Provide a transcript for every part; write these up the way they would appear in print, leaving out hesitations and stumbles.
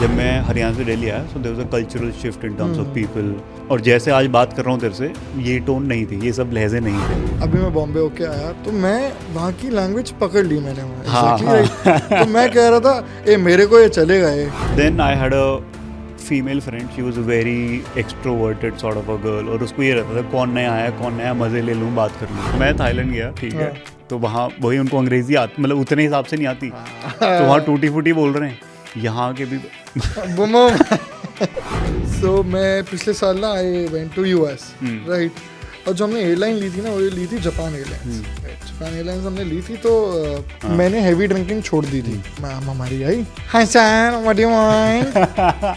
जब मैं हरियाणा से दिल्ली आया, so there was a cultural shift in terms of people. और जैसे आज बात कर रहा हूँ तेरे से, ये टोन नहीं थी, ये सब लहजे नहीं थे। अभी मैं बॉम्बे होके आया तो मैं वहाँ की लैंग्वेज पकड़ ली मैंने वहाँ। हाँ, Exactly right। तो मैं कह रहा था ए मेरे को ये चलेगा ये। Then I had a female friend, she was a very extroverted sort of a girl, और उसको ये रहता था कौन नया आया, कौन नया, मज़े ले लूँ, बात कर लूँ। मैं थाईलैंड गया, ठीक है, तो वहाँ वही उनको अंग्रेजी आती, मतलब उतने हिसाब से नहीं आती, तो वहाँ टूटी फूटी बोल रहे हैं, यहाँ के भी बुमो। सो मैं पिछले साल ना I went to US, right. और जो हमने एयरलाइन ली थी ना, वो ली थी जापान एयरलाइंस। जापान एयरलाइंस हमने ली थी तो मैंने हैवी ड्रिंकिंग छोड़ दी थी। मैम हमारी आई, hi sir what do you want.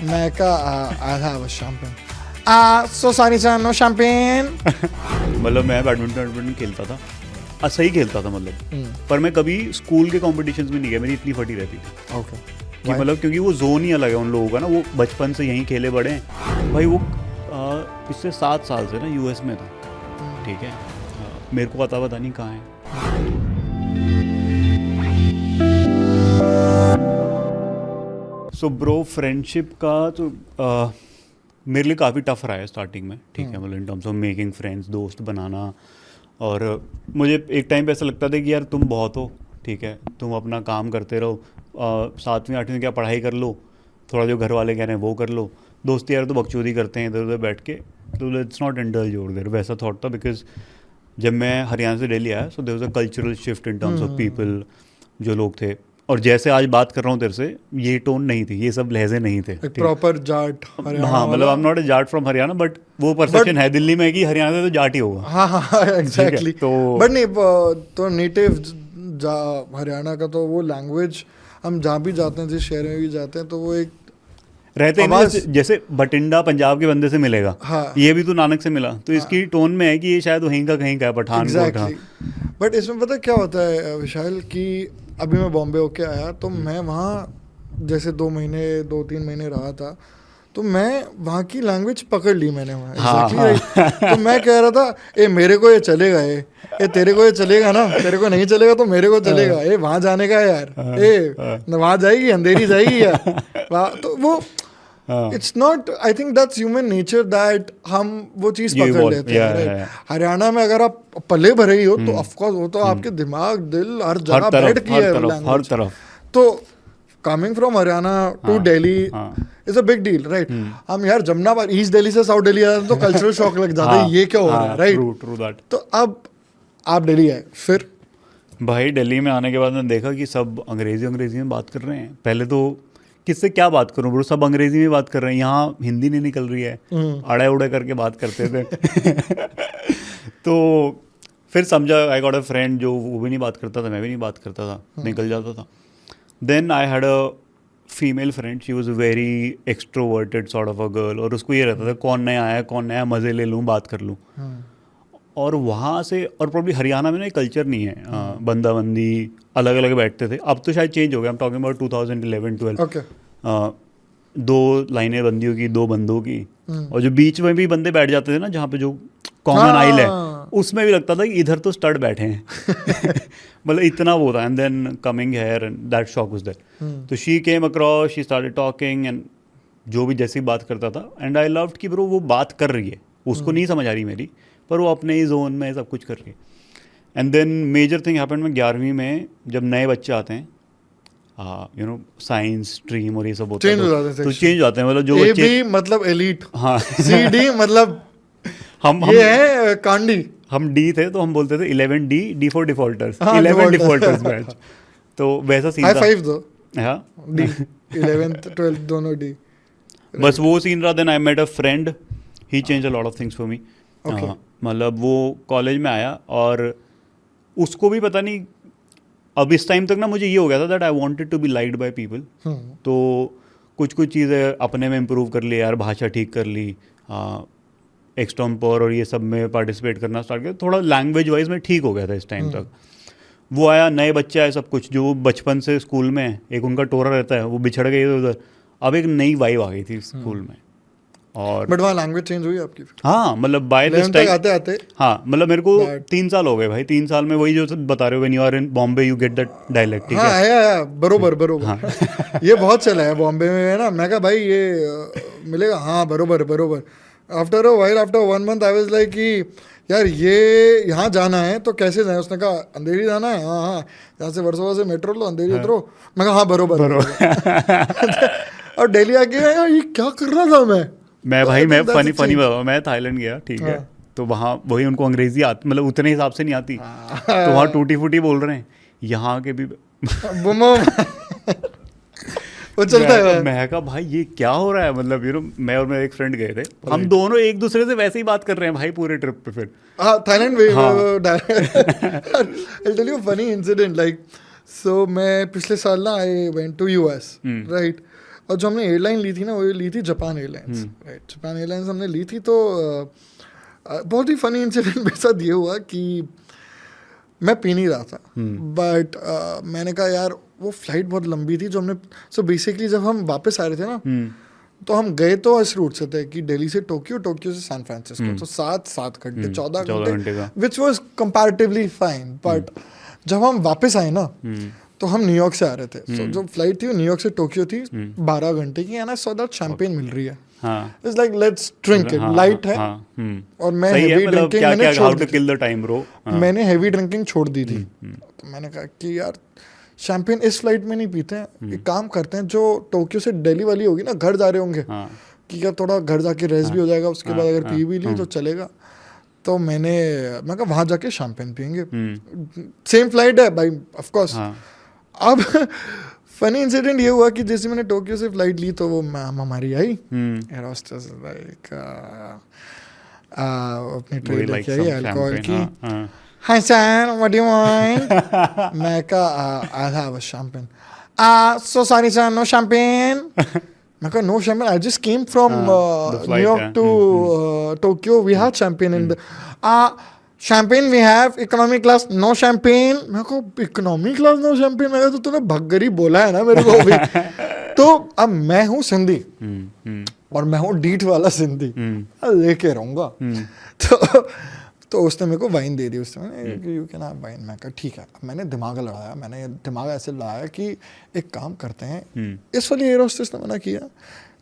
मैं कहा I have a champagne. So sorry sir no champagne. मतलब मैं बैडमिंटन खेलता था, सही खेलता था मतलब, पर मैं कभी स्कूल के कॉम्पिटिशन्स में नहीं गया, मेरी इतनी फटी रहती थी। ओके कि मतलब क्योंकि वो जोन ही अलग है उन लोगों का ना, वो बचपन से यहीं खेले बड़े हैं भाई। वो पिछले 7 साल से ना यूएस में था, ठीक है, मेरे को पता नहीं कहाँ है। सो ब्रो फ्रेंडशिप का तो मेरे लिए काफ़ी टफ रहा है स्टार्टिंग में, ठीक है, मतलब इन टर्म्स ऑफ मेकिंग फ्रेंड्स, दोस्त बनाना। और मुझे एक टाइम पे ऐसा लगता था कि यार तुम बहुत हो, ठीक है, तुम अपना काम करते रहो, 7वीं 8वीं क्या पढ़ाई कर लो, थोड़ा जो घर वाले कह रहे हैं वो कर लो, दोस्ती यार तो बकचोदी करते हैं इधर उधर बैठ के, तो it's not indulge over there, वैसा थॉट था। बिकॉज जब मैं हरियाणा से दिल्ली आया, so there was a cultural shift in terms of people, जो लोग थे। और जैसे आज बात कर रहा हूँ तेरे से, ये टोन नहीं थी, ये सब लहजे नहीं थे, प्रॉपर जाट हरियाणा। हाँ, मतलब I am not a Jat from Haryana, but वो परसेप्शन है दिल्ली में कि हरियाणा से तो जाट ही होगा। हाँ एग्जैक्टली। तो बट नहीं, तो नेटिव हरियाणा का तो वो लैंग्वेज, हम जहाँ भी जाते हैं, जिस शहर में भी जाते हैं, तो वो एक रहते हैं जैसे बटिंडा पंजाब के बंदे से मिलेगा, हाँ, ये भी तो नानक से मिला, तो इसकी टोन में है कि ये शायद वहीं का कहीं का है, पठानकोट। बट इसमें पता क्या होता है विशाल, कि अभी मैं बॉम्बे होके आया तो मैं वहाँ जैसे 2-3 महीने रहा था, तो मैं वहाँ की लैंग्वेज पकड़ ली मैंने वहाँ। Exactly right। तो मैं कह रहा था ए मेरे को ये चलेगा ये तेरे को ये चलेगा ना, तेरे को नहीं चलेगा तो मेरे को चलेगा, ए वहाँ जाने का है यार, ए वहाँ जाएगी अंधेरी जाएगी यार। तो वो it's not, I think that's human nature, that हम वो चीज़ पकड़ लेते हैं, राइट। हरियाणा में अगर आप पले भरे ही हो तो ऑफकोर्स वो तो आपके दिमाग दिल हर जगह बैठ की है हर तरफ। तो coming from Haryana to Delhi is a big deal, right. हम यार जमनाबाद ईस्ट दिल्ली से साउथ दिल्ली आते तो कल्चरल शॉक लग जाता है, ये क्या हो रहा है, राइट। True that. तो अब आप दिल्ली आए, फिर भाई दिल्ली में आने के बाद मैंने देखा कि सब अंग्रेजी में बात कर रहे हैं। पहले तो किससे क्या बात करूं ब्रो, सब अंग्रेजी में बात कर रहे हैं, यहाँ हिंदी नहीं निकल रही है, अड़े उड़े करके बात करते थे। तो फिर समझा, आई गॉट अ फ्रेंड जो वो भी नहीं बात करता था, मैं भी नहीं बात करता था, निकल जाता था। Then I had a female friend, she was a very extroverted sort of a girl, और उसको ये रहता था कौन नया आया, कौन नया, मज़े ले लूँ, बात कर लूँ। और वहाँ से, और प्रॉब्ली हरियाणा में ना कल्चर नहीं है, बंदाबंदी अलग अलग बैठते थे, अब तो शायद चेंज हो गया, I am talking about 2011-12। Okay 2 लाइनें बंदियों की, 2 बंदों की, और जो बीच में भी बंदे बैठ जाते थे ना, जहाँ पे जो कॉमन आइल है, उसमें भी लगता था कि इधर तो स्टड बैठे हैं। मतलब इतना वो था। And then coming here and that shock was there. तो she came across, she started talking, and जो भी जैसी बात करता था, एंड आई लव्ड कि ब्रो वो बात कर रही है, उसको नहीं समझ आ रही मेरी, पर वो अपने ही जोन में सब कुछ कर रही है। And then major thing happened में 11वीं में, जब नए बच्चे आते हैं, यू नो साइंस स्ट्रीम और ये सब होता है, तो चेंज हो जाते हैं, मतलब जो बच्चे मतलब एलीट, हाँ CD मतलब हम ये है कांडी, हम डी थे तो हम बोलते थे 11D, D for defaulters, 11 defaulters batch. तो वैसा सीन था। हाई 5 दो, हाँ D 11th 12th दोनों D, बस वो सीन रहा। Then I met a friend, he change a lot of things for me. मतलब वो कॉलेज में आया और उसको भी पता नहीं, अब इस टाइम तक ना मुझे ये हो गया था that I wanted to be liked by people. तो कुछ चीज़ें अपने में इम्प्रूव कर ली यार, भाषा ठीक कर ली, एक्सटम्पर और ये सब में पार्टिसिपेट करना स्टार्ट किया, थोड़ा लैंग्वेज वाइज में ठीक हो गया था इस टाइम तक। वो आया, नए बच्चे आए, सब कुछ जो बचपन से स्कूल में एक उनका टोरा रहता है, वो बिछड़ गए इधर उधर, अब एक नई वाइब आ गई थी स्कूल में। और बट वहाँ लैंग्वेज चेंज हुई आपकी? हाँ मतलब बाय दिस लेन तक टाइम आते आते हाँ मतलब मेरे को But- 3 साल हो गए भाई, 3 साल में वही जो सब बता रहे हो, when you are in Bombay you get that dialect, ठीक हाँ है। आया बरोबर बरोबर ये बहुत चला है बॉम्बे में है ना। मैं कहा भाई ये मिलेगा, हाँ बरोबर बरोबर। After a while, after 1 month I was like कि यार ये यहाँ जाना है तो कैसे जाए? उसने कहा अंधेरी जाना है, हाँ हाँ यहाँ से वर्सोवा से मेट्रो लो, अंधेरी उतरो। मैं कहा हाँ बरोबर और दिल्ली आके यार ये क्या कर रहा था मैं भाई मैं That's a फनी change. मैं थाईलैंड गया, ठीक है। हाँ। तो वहाँ वही उनको अंग्रेजी आती, मतलब उतने हिसाब से नहीं आती, तो वहाँ टूटी फूटी बोल रहे हैं। यहाँ के भी बुमो वो चलता है। मैं कहा भाई ये क्या हो रहा है, मतलब मैं और मेरा एक फ्रेंड गए थे, हम दोनों एक दूसरे से वैसे ही बात कर रहे हैं भाई पूरे ट्रिप पे। फिर हाँ थाईलैंड में हाँ। I'll tell you a funny incident like so मैं पिछले साल ना I went to US right, और जो हमने एयरलाइन ली थी ना वो ली थी Japan airlines right. Japan airlines हमने ली थी तो बहुत ही फनी इंसिडेंट मेरे साथ ये हुआ कि मैं पी नहीं रहा था बट मैंने कहा यार वो फ्लाइट बहुत लंबी थी जो हमने सो बेसिकली जब हम वापस आ रहे थे ना तो हम गए तो इस रूट से थे कि दिल्ली से टोक्यो, टोक्यो से सैन फ्रांसिस्को, तो 7 घंटे 14 घंटे का, which was comparatively fine. But जब हम वापस आए ना तो हम न्यूयॉर्क से आ रहे थे, so जो फ्लाइट थी वो न्यूयॉर्क से टोक्यो थी 12 घंटे की, and I saw that champagne मिल रही है। It's like let's drink it, light है और मैं हेवी ड्रिंकिंग मैंने छोड़ दी थी। मैंने हेवी ड्रिंकिंग छोड़ दी थी, तो मैंने कहा कि यार शैंपेन इस फ्लाइट में नहीं पीते हैं, एक काम करते हैं जो टोक्यो से दिल्ली वाली होगी ना, घर जा रहे होंगे कि यार थोड़ा घर जाके रेस्ट भी हो जाएगा, उसके बाद अगर पी भी ली तो चलेगा। तो मैं कहा वहाँ जाके शैंपेन पियेंगे, सेम फ्लाइट है भाई ऑफ कोर्स। अब फनी इंसिडेंट ये हुआ कि जैसे मैंने टोक्यो से फ्लाइट ली तो वो मैम हमारी आई एयर होस्टेस लाइक अपनी ट्रे लेके आई अल्कोहल की। Hi sir, what do you want? मैं कहा I'll have a champagne. So sorry sir, no champagne. मैं कहा no champagne. I just came from New York to Tokyo. We had champagne in the champagne we have economy class, no champagne. मैं कहा economy class no champagne. मैं कहा तो तूने भगरी बोला है ना मेरे को अभी। तो अब मैं हूँ सिंधी और मैं हूँ डीठ वाला सिंधी, लेके रहूँगा। तो उसने मेरे को वाइन दे दी, उसने यू कैन हैव वाइन। मैं कहा ठीक है। मैंने दिमाग लड़ाया, मैंने दिमाग ऐसे लड़ाया कि एक काम करते हैं, इस वाली एयर होस्टेस ने मना किया,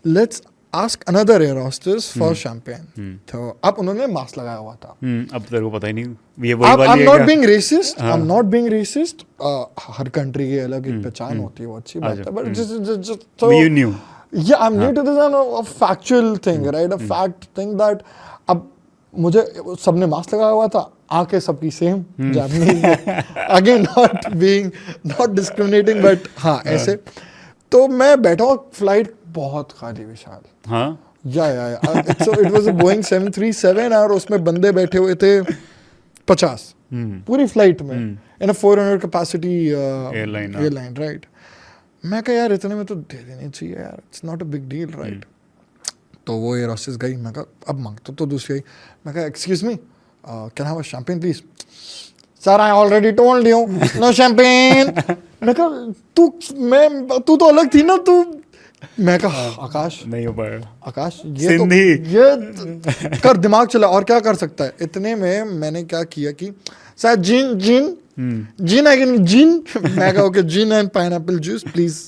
let's ask another air hostess for champagne. तो अब उन्होंने मास्क लगाया हुआ था। अब तेरे को पता ही नहीं ये वही वाली है। I am not being racist, I am not being racist. Her country की अलग एक पहचान होती है, वो अच्छी बात है, बट जस्ट यू न्यू या I am new to this a factual thing right, a fact thing that अब मुझे सबने मास्क लगाया हुआ था, आंखें सबकी same Japanese, again not discriminating but हाँ ऐसे। तो मैं बैठा हूँ, फ्लाइट बहुत खाली विशाल, हाँ या so it was a Boeing 737 और उसमें बंदे बैठे हुए थे 50 पूरी फ्लाइट में, इन अ 400 कैपेसिटी एयरलाइन राइट। मैं कहा यार इतने में तो दे देनी चाहिए यार, it's not a big deal right. तो वो एयर होस्टेस गई, मैं कहा अब मांगता तो दूसरी आई। मैं कहा excuse me can have a champagne please? Sir I already told you know champagne. मैं कहा तू तो अलग थी ना तू। मैं कहा आकाश नहीं हो पाएगा, आकाश ये तो ये कर दिमाग चला और क्या कर सकता है। इतने में मैंने क्या किया कि sir Jin Jin Jin I can gin. मैं कहा okay gin and pineapple juice please.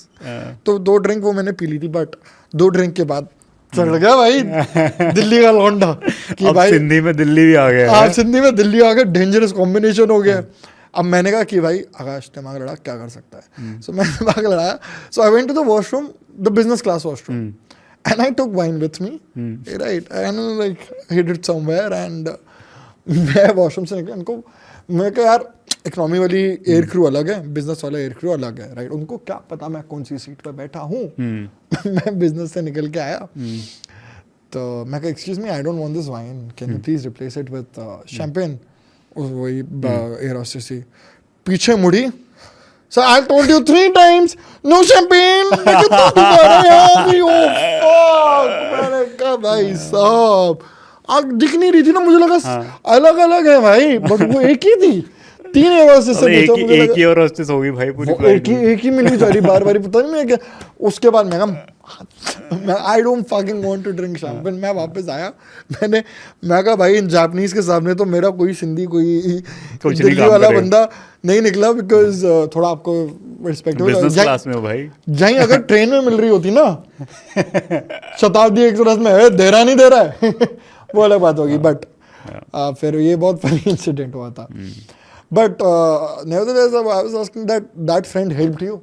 तो 2 ड्रिंक वो मैंने पी ली थी, बट 2 ड्रिंक के बाद चढ़ गया भाई दिल्ली का लौंडा कि अब भाई सिंधी में दिल्ली भी आ गया। हाँ सिंधी में दिल्ली आ गया, डेंजरस कॉम्बिनेशन हो गया। अब मैंने कहा कि भाई आकाश दिमाग लड़ा क्या कर सकता है। सो मैंने दिमाग लड़ाया, so I went to the washroom, the business class washroom, and I took wine with me right, and like hid it somewhere, and मैं वॉशरूम से निकला। उनको मैं कहा यार इकोनॉमी वाली एयर क्रू अलग है, बिजनेस वाला एयर क्रू अलग है राइट। उनको क्या पता मैं कौन सी सीट पर बैठा हूँ। मैं बिजनेस से निकल के आया, तो मैं कहा excuse me I don't want this wine, can you please replace it with champagne. वही एयर होस्टेस थी, पीछे मुड़ी, sir I told you 3 times no champagne. मैंने कहा भाई साहब आग दिख नहीं रही थी ना, मुझे लगा अलग अलग है भाई, बट वो एक ही थी। 3 एयर होस्टेस से पूछा, मुझे एक ही एयर होस्टेस होगी भाई पूरी फ्लाइट में, एक ही मिली बेचारी, बार बार पता नहीं मैं क्या। उसके बाद मैं कहा I don't fucking want to drink champagne. मैं वापस आया, मैं कहा भाई इन जापानीज के सामने तो मेरा कोई सिंधी कोई कुछ नहीं दिल्ली काम वाला करेगा। बंदा नहीं निकला, बिकॉज थोड़ा आपको रिस्पेक्टेबल बिजनेस क्लास में हो भाई। जहीं अगर ट्रेन में मिल रही होती ना शताब्दी एक्सप्रेस में, दे रहा नहीं दे रहा है वो अलग बात होगी। बट फिर ये बहुत फनी इंसिडेंट हुआ था। But nevertheless, I was asking that friend helped you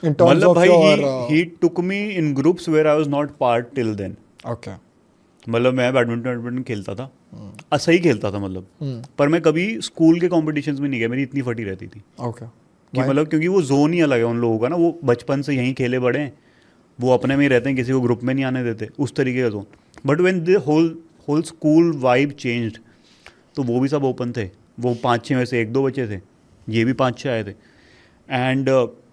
in terms मतलब of भाई your he took me in groups where I was not part till then. okay. मतलब मैं बैडमिंटन खेलता था, सही खेलता था मतलब, पर मैं कभी स्कूल के कॉम्पिटिशन्स में नहीं गया, मेरी इतनी फटी रहती थी Okay. कि मतलब क्योंकि वो जोन ही अलग है उन लोगों का ना, वो बचपन से यहीं खेले बड़े हैं, वो अपने में ही रहते हैं, किसी को ग्रुप में नहीं आने देते, उस तरीके का zone. But when the whole school vibe changed, तो वो भी सब ओपन थे, वो 5-6 में से 1-2 बचे थे, ये भी 5-6 आए थे। And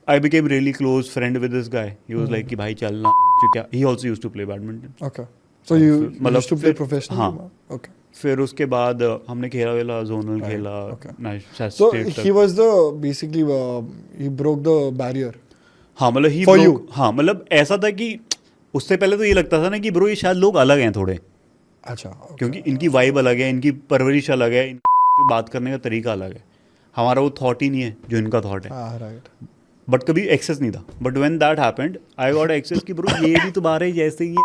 I became really close friend with this guy. He was like कि भाई चलना, जो क्या, he also used to play badminton. Okay. So you मतलब used to play फिर- professionally? हाँ। Okay. फिर उसके बाद हमने खेला वेला, जोनल खेला, okay. National So state he तक। was the basically he broke the barrier. हाँ मतलब ही For broke- you? हाँ मतलब ऐसा था कि उससे पहले तो ये लगता था ना कि ब्रो ये शायद लोग अलग हैं थोड़े, अच्छा। Okay. क्योंकि इनकी वाइब अलग है, इनकी परवरिश अलग है, इनकी बात करने का तरीका अलग है। हमारा वो थॉट ही नहीं है जो इनका थॉट है। हाँ, right. बट कभी एक्सेस नहीं था। But when that happened I got access कि ब्रो ये भी तुम्हारे ही जैसे ही है,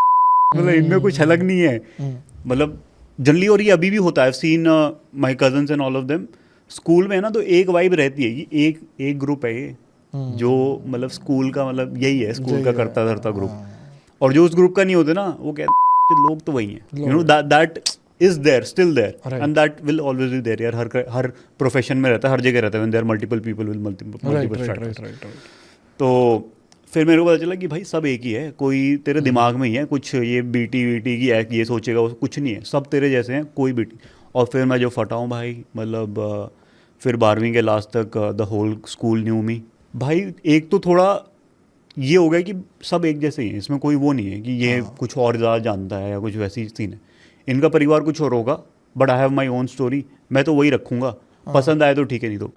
मतलब इनमें कुछ अलग नहीं है। मतलब जनरली, और ये अभी भी होता है, seen my cousins and all of them, school में है ना तो एक वाइब रहती है, ये एक ग्रुप है ये, जो मतलब स्कूल का मतलब यही है, स्कूल का करता धरता ग्रुप। और जो उस ग्रुप का नहीं होते ना, वो कहते हैं लोग तो वही हैं, you know, that is there, still there, and that will always be there यार। हर प्रोफेशन में रहता है, हर जगह रहता है, when there multiple people will multiple strategies. तो फिर मेरे को पता चला कि भाई सब एक ही है, कोई तेरे दिमाग में ही है कुछ, ये बीटी वीटी की ये सोचेगा, वो कुछ नहीं है, सब तेरे जैसे हैं, कोई बीटी। और फिर मैं जो फटा हूँ भाई, मतलब फिर 12वीं के लास्ट तक द होल स्कूल न्यू मी भाई। एक तो थोड़ा ये हो गया कि सब एक जैसे ही हैं, इसमें कोई वो नहीं है कि ये कुछ और ज़्यादा जानता है या कुछ वैसी सीन है। इनका परिवार कुछ और होगा, but I have my own story, मैं तो वही रखूँगा, पसंद आए तो ठीक है, नहीं तो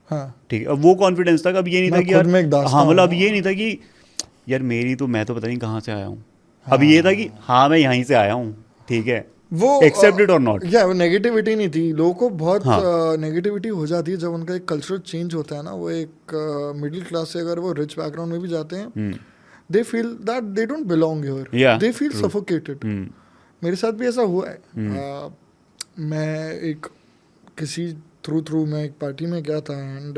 ठीक है। अब वो कॉन्फिडेंस था, अब ये नहीं था कि यार, हाँ मतलब अब ये नहीं था कि यार मेरी तो, मैं तो पता नहीं कहाँ से आया हूँ। अब ये था कि हाँ मैं यहीं से आया हूँ, ठीक है, वो एक्सेप्ट इट और नॉट। या वो नेगेटिविटी नहीं थी, लोगों को बहुत हाँ। नेगेटिविटी हो जाती है जब उनका एक कल्चरल चेंज होता है ना। वो एक मिडिल क्लास से अगर वो रिच बैकग्राउंड में भी जाते हैं, they feel that they don't belong here, they feel suffocated. मेरे साथ भी ऐसा हुआ है। मैं एक किसी थ्रू मैं एक पार्टी में गया था, एंड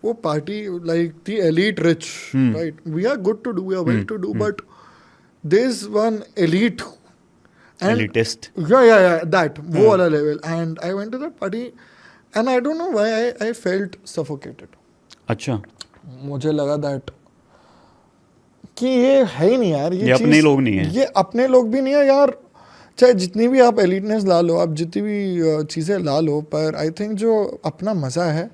वो party like the elite rich, right, we are good to do, we are well to do, but there is one elite Elitist. yeah that वो वाला level, and I went to that party and I don't know why I felt suffocated. अच्छा, मुझे लगा that कि ये है ही नहीं यार, ये अपने लोग नहीं है, ये अपने लोग भी नहीं है यार। चाहे जितनी भी आप एलिटनेस ला लो, आप जितनी भी चीज़ें ला लो, पर आई थिंक जो अपना मज़ा है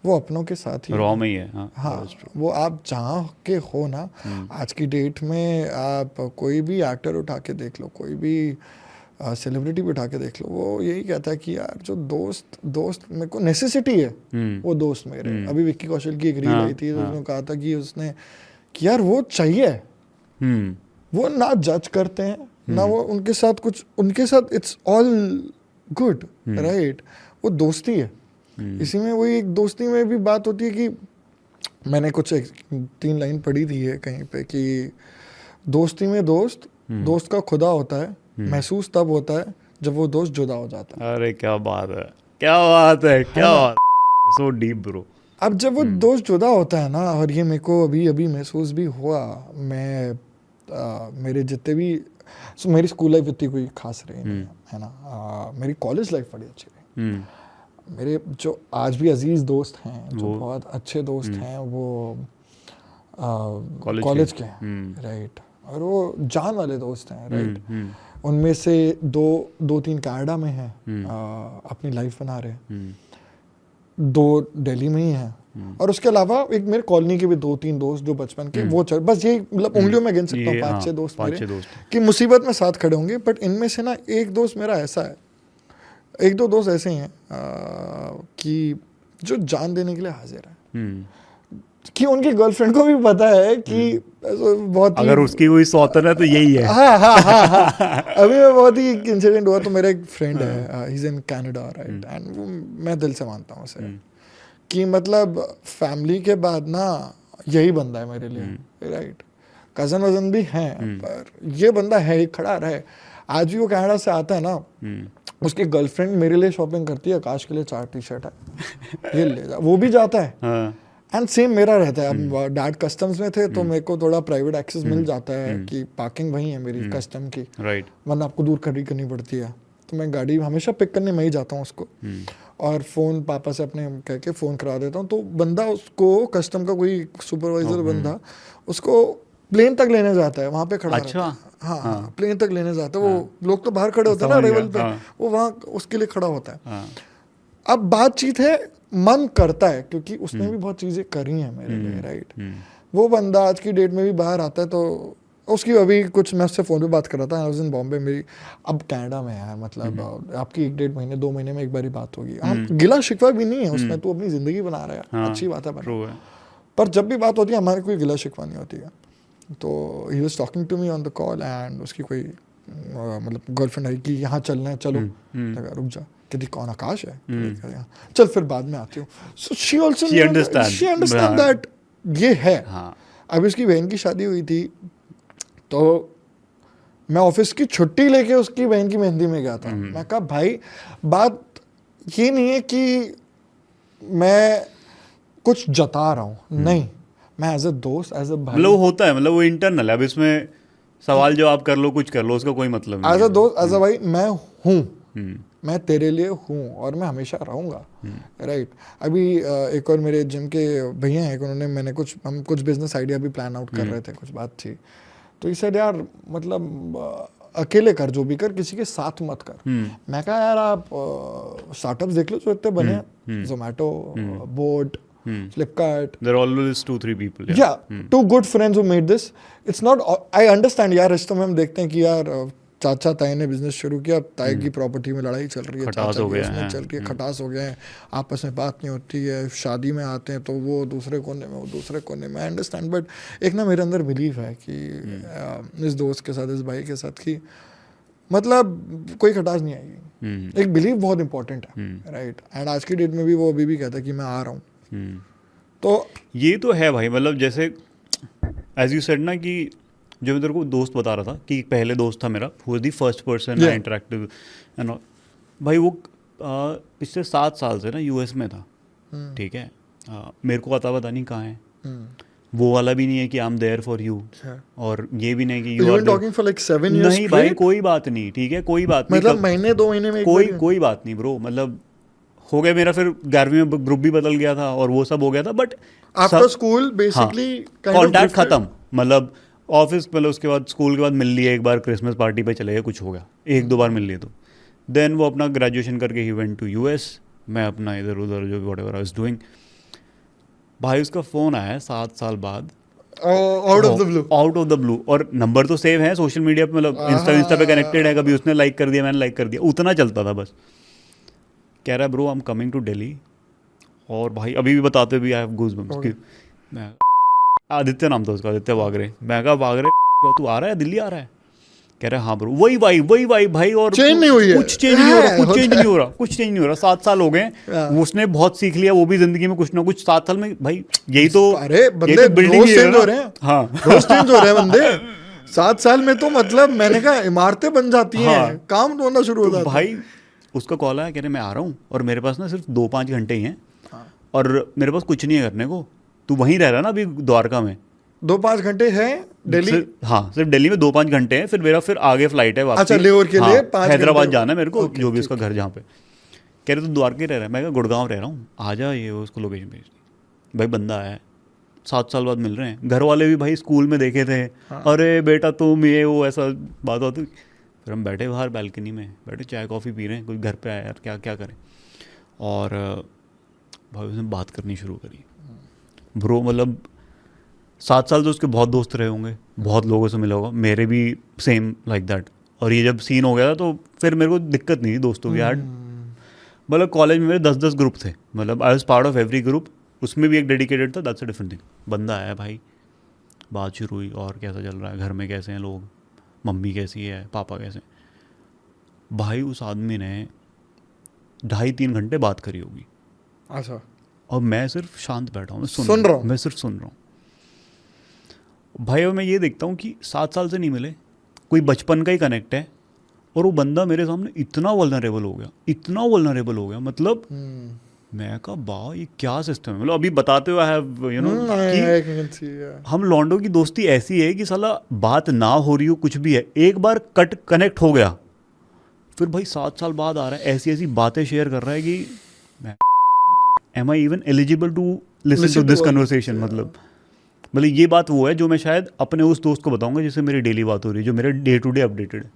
वो अपनों के साथ ही रॉ में ही है। हाँ, वो आप जहाँ के हो ना, आज की डेट में आप कोई भी एक्टर उठा के देख लो, कोई भी सेलिब्रिटी भी उठा के देख लो, वो यही कहता है कि यार जो दोस्त मेरे को नेसेसिटी है, वो दोस्त मेरे। अभी विक्की कौशल की एक रील आई थी, उसने कहा था कि उसने कि यार वो चाहिए, वो ना जज करते हैं ना, वो उनके साथ इट्स ऑल गुड, राइट, वो दोस्ती है। इसी में वही एक दोस्ती में भी बात होती है कि मैंने कुछ 3 लाइन पढ़ी थी है कहीं पे कि दोस्ती में दोस्त का खुदा होता है, महसूस तब होता है जब वो दोस्त जुदा हो जाता है। अरे क्या बात है, क्या बात है, क्या बात, सो डीप ब्रो। अब जब वो दोस्त जुदा होता है ना, और ये मेरे को अभी महसूस भी हुआ, मैं मेरे जितने भी मेरी स्कूल लाइफ इतनी कोई खास रही नहीं है ना, मेरी कॉलेज लाइफ बड़ी अच्छी रही। मेरे जो आज भी अजीज दोस्त हैं, जो बहुत अच्छे दोस्त हैं, वो कॉलेज के हैं, राइट, और वो जान वाले दोस्त हैं, राइट। उनमें से दो तीन कनाडा में हैं, अपनी लाइफ बना रहे हैं, 2 दिल्ली में ही हैं, और उसके अलावा एक मेरे कॉलोनी के भी 2-3 दोस्त जो बचपन के, वो बस ये मतलब उंगलियों में गिन सकता हूँ 5-6 दोस्त मेरे कि मुसीबत में साथ खड़े होंगे। बट इनमें से ना एक दोस्त मेरा ऐसा है, 1-2 दोस्त ऐसे हैं कि जो जान देने के लिए हाजिर है। कि उनकी गर्लफ्रेंड को भी पता है कि बहुत अगर उसकी कोई सौतन है तो यही है। हाँ। अभी मैं बहुत ही इंसिडेंट हुआ, तो मेरा एक फ्रेंड है, he is in Canada, right, and मैं दिल से मानता हूँ उसे कि मतलब फैमिली के बाद ना यही बंदा है मेरे लिए, राइट। कजन वजन भी हैं, पर ये बंदा है ही, खड़ा रहे। आज भी वो कनाडा से आता है ना, उसकी गर्लफ्रेंड मेरे लिए शॉपिंग करती है, आकाश के लिए 4 टी-शर्ट है, ये ले जा, वो भी जाता है। एंड सेम मेरा रहता है। अब डैड कस्टम्स में थे तो मेरे को थोड़ा प्राइवेट एक्सेस मिल जाता है कि पार्किंग वहीं है मेरी कस्टम की, राइट, वरना आपको दूर खड़ी करनी पड़ती है। तो मैं गाड़ी हमेशा पिक करने मैं ही जाता हूँ उसको, और फ़ोन पापा से अपने कह के फ़ोन करा देता हूँ। तो बंदा उसको, कस्टम का कोई सुपरवाइजर बंदा उसको प्लेन तक लेने जाता है, वहाँ पे खड़ा रहता है। हाँ, प्लेन तक लेने जाता है। वो लोग तो बाहर खड़े होते हैं ना अराइवल पे, वो वहाँ उसके लिए खड़ा होता है। अब बातचीत है, मन करता है, क्योंकि उसने भी बहुत चीज़ें करी हैं मेरे लिए, राइट। वो बंदा आज की डेट में भी बाहर आता है, तो उसकी अभी कुछ, मैं उससे फ़ोन पे बात कर रहा था, आई वाज इन बॉम्बे, मेरी अब कनाडा में है, मतलब आपकी 1-1.5 महीने 2 महीने में एक बार ही बात होगी। हम गिला शिकवा भी नहीं है उसमें, तू अपनी ज़िंदगी बना रहा है, अच्छी बात है बना, पर जब भी बात होती है हमारे कोई गिला शिकवा नहीं होती है। तो he was talking to me on the call, and उसकी कोई मतलब गर्लफ्रेंड है कि यहाँ चलना है, चलो, रुक जा, कहती कौन, आकाश है, चल फिर बाद में आती हूँ। So she also understand that ये है। अभी उसकी बहन की शादी हुई थी, तो मैं ऑफिस की छुट्टी लेके उसकी बहन की मेहंदी में गया था। मैं कहा भाई, बात ये नहीं है कि मैं कुछ जता रहा हूँ, नहीं, मैं एज अ दोस्त, एज अ भाई, मतलब होता है, मतलब वो इंटरनल है। अब इसमें सवाल जवाब कर लो, कुछ कर लो, उसका कोई मतलब नहीं। एज अ दोस्त, एज अ भाई मैं हूँ, मैं तेरे लिए हूँ और मैं हमेशा रहूँगा, राइट। अभी एक और मेरे जिम के भैया हैं, उन्होंने हम कुछ बिजनेस आइडिया भी प्लान आउट कर रहे थे, कुछ बात थी, तो इसे यार मतलब अकेले कर, जो भी कर, किसी के साथ मत कर। मैं कहा यार आप स्टार्टअप्स देख लो जो इतने बने, Zomato, boat, Flipkart. There are always 2-3 people. Yeah, 2 good friends who made this. It's not. I understand यार, रिश्तों में हम देखते हैं कि यार चाचा ताई ने बिजनेस शुरू किया, ताई की प्रॉपर्टी में लड़ाई चल रही है, चाचा की उसमें चल रही है, खटास हो गए हैं, आपस में बात नहीं होती है, शादी में आते हैं तो वो दूसरे कोने में, वो दूसरे कोने में। आई अंडरस्टैंड, बट एक ना मेरे अंदर बिलीव है कि इस दोस्त के साथ, इस भाई के साथ, कि मतलब कोई खटास नहीं आएगी। एक बिलीव बहुत इंपॉर्टेंट है, राइट। एंड आज की डेट में भी वो अभी भी कहता है कि मैं आ रहा हूँ। तो ये तो है भाई, मतलब जैसे एज यू सेड ना, कि जो मैं तेरे को दोस्त बता रहा था कि पहले दोस्त था मेरा, who was the first person I interacted and भाई, वो पिछले 7 साल से ना यूएस में था, ठीक है। मेरे को पता नहीं कहाँ है, वो वाला भी नहीं है कि I am there for you, और ये भी नहीं कि you are talking for like 7 years नहीं भाई, कोई बात नहीं, ठीक है, कोई बात नहीं, मतलब महीने 2 महीने में कोई बात नहीं ब्रो। मतलब हो गया मेरा, फिर 11वीं में ग्रुप भी बदल गया था और वो सब हो गया था, but after school basically contact खत्म। मतलब ऑफिस, मतलब उसके बाद स्कूल के बाद मिल लिए एक बार, क्रिसमस पार्टी पे चले गए, कुछ हो गया, 1-2 बार मिल लिए। तो देन वो अपना ग्रेजुएशन करके ही वेंट टू यूएस, मैं अपना इधर उधर जो व्हाटएवर आई वाज डूइंग। भाई उसका फ़ोन आया 7 साल बाद, आउट ऑफ द ब्लू, और नंबर तो सेव है सोशल मीडिया पे, मतलब इंस्टा पे कनेक्टेड है, कभी उसने लाइक कर दिया, मैंने लाइक कर दिया, उतना चलता था बस। कह रहा है bro I am coming to Delhi, और भाई अभी भी बताते भी आई हैव गूज़बम्प्स। मैं आदित्य नाम था उसका, आदित्य वागरे। मैं कहा वागरे तू आ रहा है, दिल्ली आ रहा है? कह रहा है हाँ ब्रो, वही भाई, और चेंज नहीं हुई है, कुछ चेंज नहीं हो रहा, 7 साल हो गए, उसने बहुत सीख लिया, वो भी जिंदगी में कुछ ना कुछ 7 साल में भाई, यही तो, अरे बंदे रोज चेंज हो रहे हैं, हाँ रोज चेंज हो रहे हैं बंदे। 7 साल में तो मतलब मैंने कहा इमारतें बन जाती हैं, काम होना शुरू हो जाता है। भाई उसका कॉल आया, कह रहे मैं आ रहा हूँ, और मेरे पास ना सिर्फ 2-5 घंटे ही हैं, और मेरे पास कुछ नहीं है करने को, तू वहीं रह रहा ना अभी द्वारका में, 2-5 घंटे है दिल्ली, हाँ सिर्फ दिल्ली में 2-5 घंटे हैं, फिर मेरा आगे फ्लाइट है वापस, अच्छा लेवर के लिए 5 हैदराबाद जाना है मेरे को, जो भी उसका घर जहाँ पे। कह रहे तू द्वारका रह रहा है, मैं कहा गुड़गांव रह रहा हूँ, आ जा, ये उसको लोकेशन भेज दी। भाई बंदा आया, 7 साल बाद मिल रहे हैं, घर वाले भी भाई स्कूल में देखे थे, अरे बेटा तुम ये वो ऐसा बात होती। फिर हम बैठे बाहर बैल्कनी में, बैठे चाय कॉफ़ी पी रहे हैं, कोई घर पे आया यार, क्या क्या करें, और भाई उसने बात करनी शुरू करी ब्रो। मतलब 7 साल तो उसके बहुत दोस्त रहे होंगे, बहुत लोगों से मिला होगा, मेरे भी सेम लाइक दैट। और ये जब सीन हो गया था तो फिर मेरे को दिक्कत नहीं थी दोस्तों की यार। मतलब कॉलेज में मेरे 10-10 ग्रुप थे, मतलब I was part of every group, उसमें भी एक डेडिकेटेड था, दैट्स अ डिफरेंट थिंग। बंदा आया भाई, बात शुरू हुई, और कैसा चल रहा है, घर में कैसे हैं लोग, मम्मी कैसी है, पापा कैसे हैं। भाई उस आदमी ने 2.5-3 घंटे बात करी होगी, अच्छा, और मैं सिर्फ शांत बैठा हूँ, मैं सुन रहा हूँ। मैं सिर्फ सुन रहा हूँ भाई। और मैं ये देखता हूँ कि 7 साल से नहीं मिले, कोई बचपन का ही कनेक्ट है, और वो बंदा मेरे सामने इतना वल्नरेबल हो गया, इतना वल्नरेबल हो गया, मतलब मैं कहा वाह ये क्या सिस्टम है। मतलब अभी बताते हुए हैव यू नो कि हम लॉन्डो की दोस्ती ऐसी है कि साला बात ना हो रही हो, कुछ भी है, एक बार कनेक्ट हो गया, फिर भाई 7 साल बाद आ रहा है, ऐसी ऐसी बातें शेयर कर रहा है कि am I even eligible to listen to this conversation. मतलब ये बात वो है जो मैं शायद अपने उस दोस्त को बताऊंगा जिससे मेरी डेली बात हो रही है, जो मेरे डे टू डे अपडेटेड है।